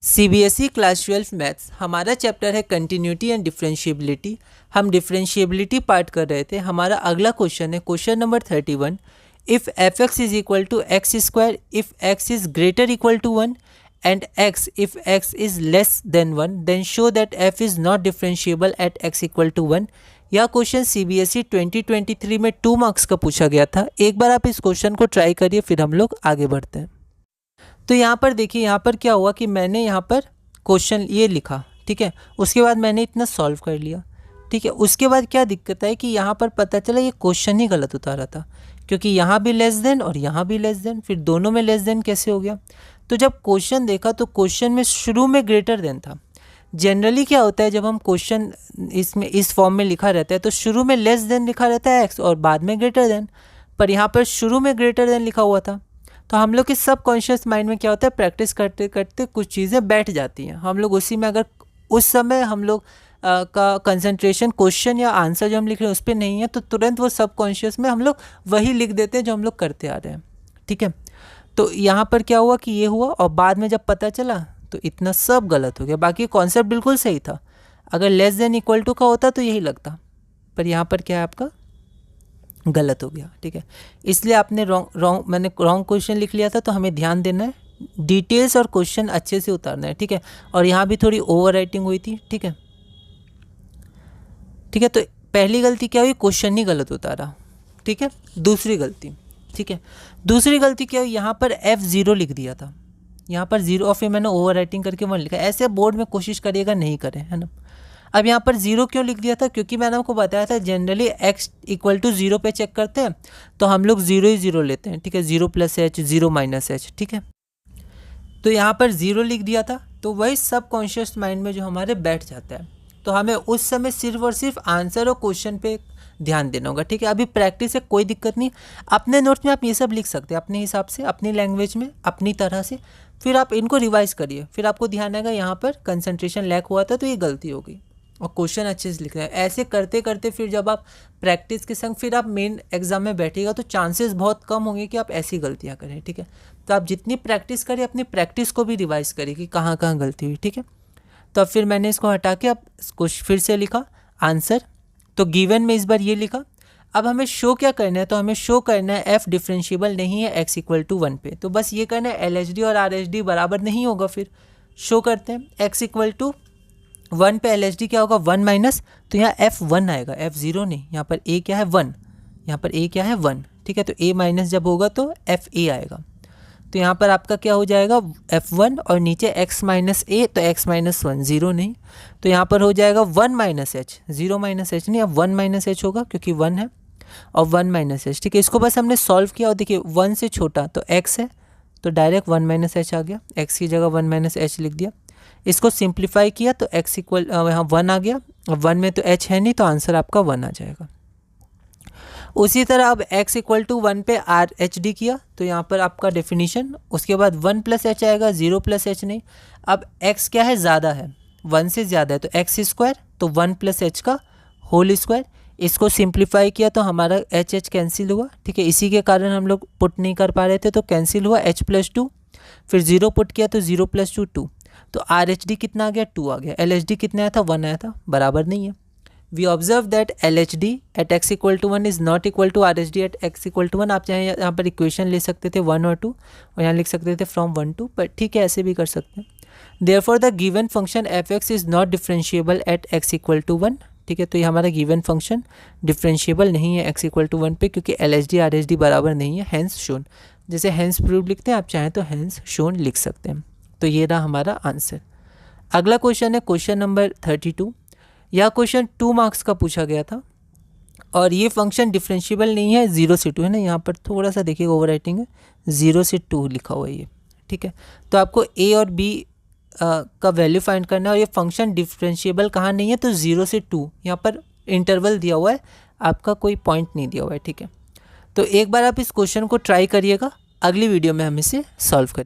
CBSE class 12 maths हमारा chapter है continuity and differentiability. हम डिफरेंशिएबिलिटी पार्ट कर रहे थे। हमारा अगला क्वेश्चन है question number 31। If f x is equal to x square if x is greater equal to 1 and x if x is less than 1 then show that f is not differentiable at x equal to 1। यह question CBSE 2023 में 2 marks का पूछा गया था। एक बार आप इस question को ट्राई करिए, फिर हम लोग आगे बढ़ते हैं। तो यहाँ पर देखिए, यहाँ पर क्या हुआ कि मैंने यहाँ पर क्वेश्चन ये लिखा, ठीक है, उसके बाद मैंने इतना सॉल्व कर लिया, ठीक है। उसके बाद क्या दिक्कत है कि यहाँ पर पता चला ये क्वेश्चन ही गलत उतारा था, क्योंकि यहाँ भी लेस देन और यहाँ भी लेस देन, फिर दोनों में लेस देन कैसे हो गया। तो जब क्वेश्चन देखा तो क्वेश्चन में शुरू में ग्रेटर देन था। जनरली क्या होता है, जब हम क्वेश्चन इसमें इस फॉर्म में लिखा रहता है तो शुरू में लेस देन लिखा रहता है एक्स और बाद में ग्रेटर देन, पर यहाँ पर शुरू में ग्रेटर देन लिखा हुआ था। तो हम लोग के सबकॉन्शियस माइंड में क्या होता है, प्रैक्टिस करते करते कुछ चीज़ें बैठ जाती हैं, हम लोग उसी में, अगर उस समय हम लोग का कंसंट्रेशन क्वेश्चन या आंसर जो हम लिख रहे हैं उस पर नहीं है तो तुरंत वो सबकॉन्शियस में हम लोग वही लिख देते हैं जो हम लोग करते आ रहे हैं, ठीक है। तो यहाँ पर क्या हुआ कि ये हुआ और बाद में जब पता चला तो इतना सब गलत हो गया। बाकी कॉन्सेप्ट बिल्कुल सही था, अगर लेस देन इक्वल टू का होता तो यही लगता, पर यहाँ पर क्या है आपका गलत हो गया, ठीक है। इसलिए आपने मैंने रॉन्ग क्वेश्चन लिख लिया था, तो हमें ध्यान देना है, डिटेल्स और क्वेश्चन अच्छे से उतारना है, ठीक है। और यहाँ भी थोड़ी ओवर राइटिंग हुई थी, ठीक है, ठीक है। तो पहली गलती क्या हुई, क्वेश्चन ही गलत उतारा, ठीक है। दूसरी गलती, ठीक है, दूसरी गलती क्या हुई, यहाँ पर F0 लिख दिया था, यहाँ पर 0 और फिर मैंने ओवर राइटिंग करके 1 लिखा। ऐसे बोर्ड में कोशिश करिएगा नहीं करें, है ना। अब यहाँ पर 0 क्यों लिख दिया था, क्योंकि मैंने आपको बताया था जनरली x इक्वल टू 0 पे चेक करते हैं तो हम लोग 0 ही 0 लेते हैं, ठीक है, 0 प्लस h 0 माइनस h, ठीक है। तो यहाँ पर 0 लिख दिया था, तो वही सबकॉन्शियस माइंड में जो हमारे बैठ जाता है, तो हमें उस समय सिर्फ और सिर्फ आंसर और क्वेश्चन पे ध्यान देना होगा, ठीक है। अभी प्रैक्टिस है, कोई दिक्कत नहीं, अपने नोट्स में आप ये सब लिख सकते हैं अपने हिसाब से, अपनी लैंग्वेज में, अपनी तरह से, फिर आप इनको रिवाइज करिए, फिर आपको ध्यान आएगा यहाँ पर कंसंट्रेशन लैक हुआ था तो ये गलती हो गई और क्वेश्चन अच्छे से लिख रहे हैं। ऐसे करते करते फिर जब आप प्रैक्टिस के संग फिर आप मेन एग्जाम में बैठिएगा तो चांसेस बहुत कम होंगे कि आप ऐसी गलतियाँ करें, ठीक है। तो आप जितनी प्रैक्टिस करिए अपनी प्रैक्टिस को भी रिवाइज करिए कि कहाँ कहाँ गलती हुई, ठीक है। तो अब फिर मैंने इसको हटा के अब इसको फिर से लिखा आंसर, तो गिवन में इस बार ये लिखा। अब हमें शो क्या करना है, तो हमें शो करना है एफ डिफरेंशिएबल नहीं है x इक्वल टू 1 पे, तो बस ये करना है LHD और RHD बराबर नहीं होगा, फिर शो करते हैं x इक्वल टू 1 पे LHD क्या होगा 1 माइनस, तो यहाँ F1 आएगा, F0 नहीं, यहाँ पर A क्या है 1, यहाँ पर A क्या है 1, ठीक है। तो A माइनस जब होगा तो FA आएगा, तो यहाँ पर आपका क्या हो जाएगा F1 और नीचे x माइनस A, तो x माइनस 1 0 नहीं, तो यहाँ पर हो जाएगा 1 माइनस h, 0 माइनस h नहीं, अब 1 माइनस h होगा क्योंकि 1 है और 1 माइनस h, ठीक है। इसको बस हमने सॉल्व किया और देखिए 1 से छोटा तो x है तो डायरेक्ट 1 माइनस h आ गया, x की जगह 1 माइनस h लिख दिया। इसको सिंप्लीफाई किया तो x इक्वल यहाँ 1 आ गया, और 1 में तो h है नहीं तो आंसर आपका 1 आ जाएगा। उसी तरह अब x इक्वल टू 1 पे RHD किया तो यहाँ पर आपका डेफिनीशन, उसके बाद 1 प्लस h आएगा, 0 प्लस h नहीं। अब x क्या है, ज़्यादा है, 1 से ज़्यादा है तो x स्क्वायर, तो 1 प्लस h का होल स्क्वायर। इसको सिंप्लीफाई किया तो हमारा h कैंसिल हुआ, ठीक है। इसी के कारण हम लोग पुट नहीं कर पा रहे थे तो कैंसिल हुआ h प्लस 2, फिर 0 पुट किया तो 0 प्लस 2 2, तो RHD कितना आ गया 2 आ गया, LHD कितना आया था 1 आया था, बराबर नहीं है। We observe that LHD at x equal to 1 is not equal to RHD at x equal to 1। आप चाहे यहाँ पर इक्वेशन ले सकते थे 1 और 2 और यहाँ लिख सकते थे फ्रॉम 1 2, पर ठीक है ऐसे भी कर सकते हैं। Therefore the given function f(x) is not differentiable at x equal to 1, ठीक है। तो ये हमारा गिवन फंक्शन डिफरेंशिएबल नहीं है x इक्वल टू 1 पे, क्योंकि LHD RHD बराबर नहीं है, हैंस शोन। जैसे हैंस प्रूव लिखते हैं, आप चाहें तो हैंस शोन लिख सकते हैं। तो ये रहा हमारा आंसर। अगला क्वेश्चन है क्वेश्चन नंबर 32। यह क्वेश्चन 2 मार्क्स का पूछा गया था और ये फंक्शन डिफरेंशिएबल नहीं है 0 से 2, है ना। यहाँ पर थोड़ा सा देखिएगा ओवर राइटिंग है, 0 से 2 लिखा हुआ है ये, ठीक है। तो आपको A और B का वैल्यू फाइंड करना है और ये फंक्शन डिफरेंशिएबल कहाँ नहीं है, तो 0 से 2, यहाँ पर इंटरवल दिया हुआ है, आपका कोई पॉइंट नहीं दिया हुआ है, ठीक है। तो एक बार आप इस क्वेश्चन को ट्राई करिएगा, अगली वीडियो में हम इसे सॉल्व करेंगे।